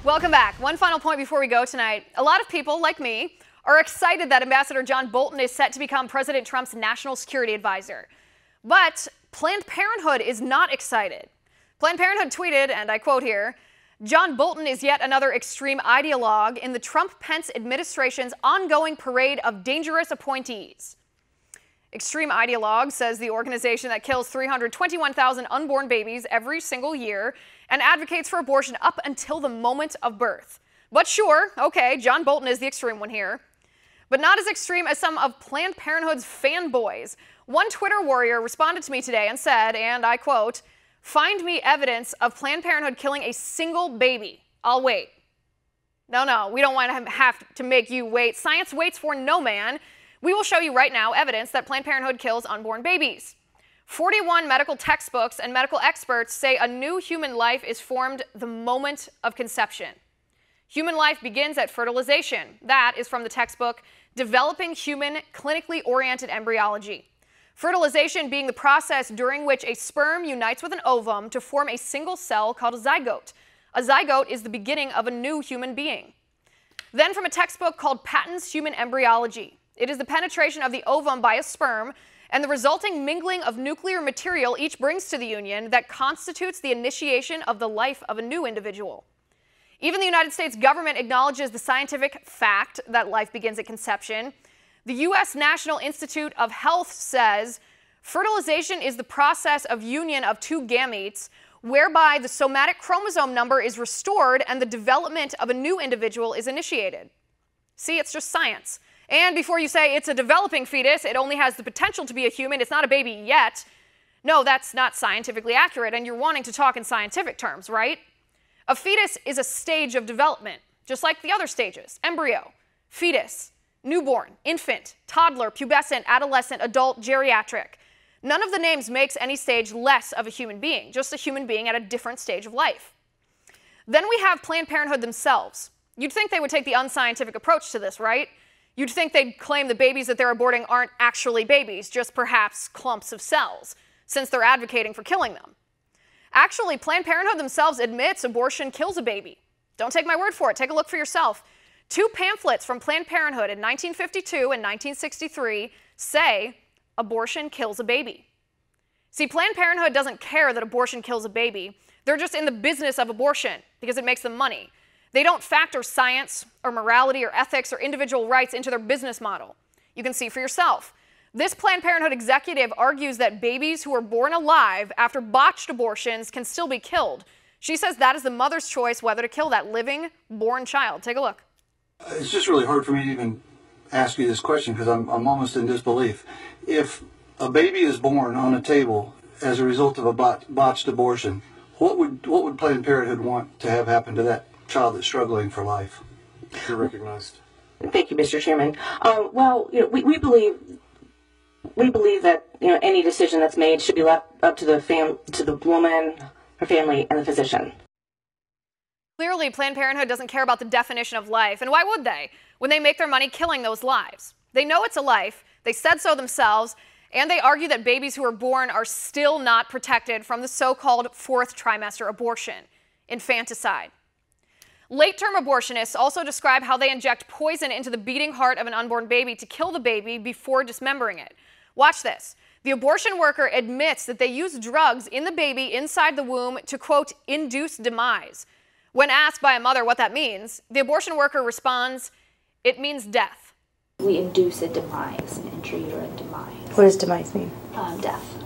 Welcome back. One final point before we go tonight. A lot of people, like me, are excited that Ambassador John Bolton is set to become President Trump's national security advisor. But Planned Parenthood is not excited. Planned Parenthood tweeted, and I quote here, "John Bolton is yet another extreme ideologue in the Trump-Pence administration's ongoing parade of dangerous appointees." Extreme Ideologue says the organization that kills 321,000 unborn babies every single year and advocates for abortion up until the moment of birth. But sure, okay, John Bolton is the extreme one here. But not as extreme as some of Planned Parenthood's fanboys. One Twitter warrior responded to me today and said, and I quote, "Find me evidence of Planned Parenthood killing a single baby. I'll wait." No, we don't want to have to make you wait. Science waits for no man. We will show you right now evidence that Planned Parenthood kills unborn babies. 41 medical textbooks and medical experts say a new human life is formed the moment of conception. Human life begins at fertilization. That is from the textbook Developing Human Clinically Oriented Embryology. Fertilization being the process during which a sperm unites with an ovum to form a single cell called a zygote. A zygote is the beginning of a new human being. Then from a textbook called Patton's Human Embryology. It is the penetration of the ovum by a sperm and the resulting mingling of nuclear material each brings to the union that constitutes the initiation of the life of a new individual. Even the United States government acknowledges the scientific fact that life begins at conception. The U.S. National Institute of Health says fertilization is the process of union of two gametes whereby the somatic chromosome number is restored and the development of a new individual is initiated. See, it's just science. And before you say it's a developing fetus, it only has the potential to be a human, it's not a baby yet. No, that's not scientifically accurate, and you're wanting to talk in scientific terms, right? A fetus is a stage of development, just like the other stages: embryo, fetus, newborn, infant, toddler, pubescent, adolescent, adult, geriatric. None of the names makes any stage less of a human being, just a human being at a different stage of life. Then we have Planned Parenthood themselves. You'd think they would take the unscientific approach to this, right? You'd think they'd claim the babies that they're aborting aren't actually babies, just perhaps clumps of cells, since they're advocating for killing them. Actually, Planned Parenthood themselves admits abortion kills a baby. Don't take my word for it. Take a look for yourself. Two pamphlets from Planned Parenthood in 1952 and 1963 say abortion kills a baby. See, Planned Parenthood doesn't care that abortion kills a baby. They're just in the business of abortion because it makes them money. They don't factor science or morality or ethics or individual rights into their business model. You can see for yourself. This Planned Parenthood executive argues that babies who are born alive after botched abortions can still be killed. She says that is the mother's choice whether to kill that living, born child. Take a look. It's just really hard for me to even ask you this question because I'm almost in disbelief. If a baby is born on a table as a result of a botched abortion, what would Planned Parenthood want to have happen to that child that's struggling for life? You're recognized. Thank you, Mr. Chairman. Well, we believe that any decision that's made should be left up to the woman, her family, and the physician. Clearly, Planned Parenthood doesn't care about the definition of life, and why would they when they make their money killing those lives? They know it's a life, they said so themselves, and they argue that babies who are born are still not protected from the so-called fourth trimester abortion, infanticide. Late-term abortionists also describe how they inject poison into the beating heart of an unborn baby to kill the baby before dismembering it. Watch this. The abortion worker admits that they use drugs in the baby inside the womb to, quote, induce demise. When asked by a mother what that means, the abortion worker responds, "It means death." We induce a demise, an intrauterine demise. What does demise mean? Death.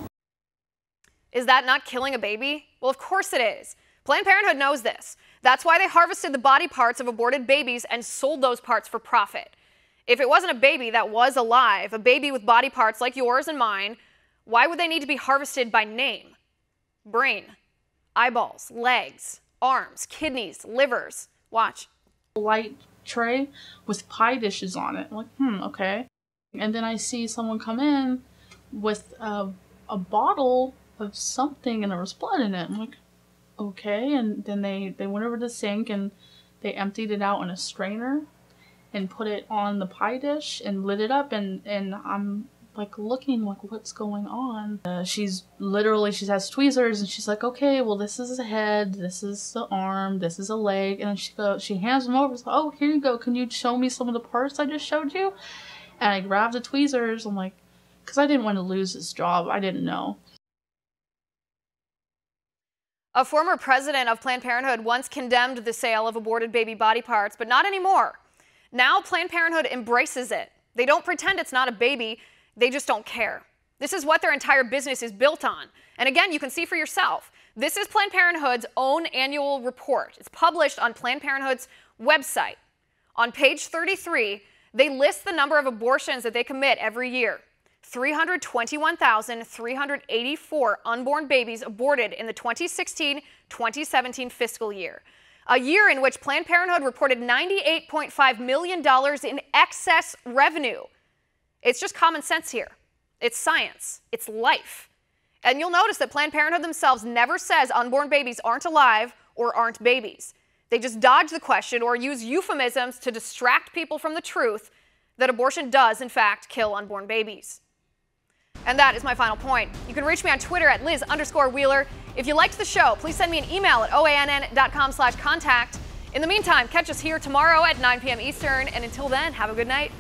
Is that not killing a baby? Well, of course it is. Planned Parenthood knows this. That's why they harvested the body parts of aborted babies and sold those parts for profit. If it wasn't a baby that was alive, a baby with body parts like yours and mine, why would they need to be harvested by name? Brain, eyeballs, legs, arms, kidneys, livers. Watch. Light tray with pie dishes on it. I'm like, okay. And then I see someone come in with a bottle of something and there was blood in it. I'm like, okay. And then they went over to the sink and they emptied it out in a strainer and put it on the pie dish and lit it up, and I'm like looking like what's going on. She has tweezers, and she's like, okay, well, this is the head, this is the arm, this is a leg, and then she hands them over. So, oh, here you go. Can you show me some of the parts I just showed you? And I grabbed the tweezers. I'm like, because I didn't want to lose this job. I didn't know. A former president of Planned Parenthood once condemned the sale of aborted baby body parts, but not anymore. Now Planned Parenthood embraces it. They don't pretend it's not a baby. They just don't care. This is what their entire business is built on. And again, you can see for yourself. This is Planned Parenthood's own annual report. It's published on Planned Parenthood's website. On page 33, they list the number of abortions that they commit every year. 321,384 unborn babies aborted in the 2016-2017 fiscal year. A year in which Planned Parenthood reported $98.5 million in excess revenue. It's just common sense here. It's science. It's life. And you'll notice that Planned Parenthood themselves never says unborn babies aren't alive or aren't babies. They just dodge the question or use euphemisms to distract people from the truth that abortion does, in fact, kill unborn babies. And that is my final point. You can reach me on Twitter at Liz_Wheeler. If you liked the show, please send me an email at oann.com/contact. In the meantime, catch us here tomorrow at 9 p.m. Eastern. And until then, have a good night.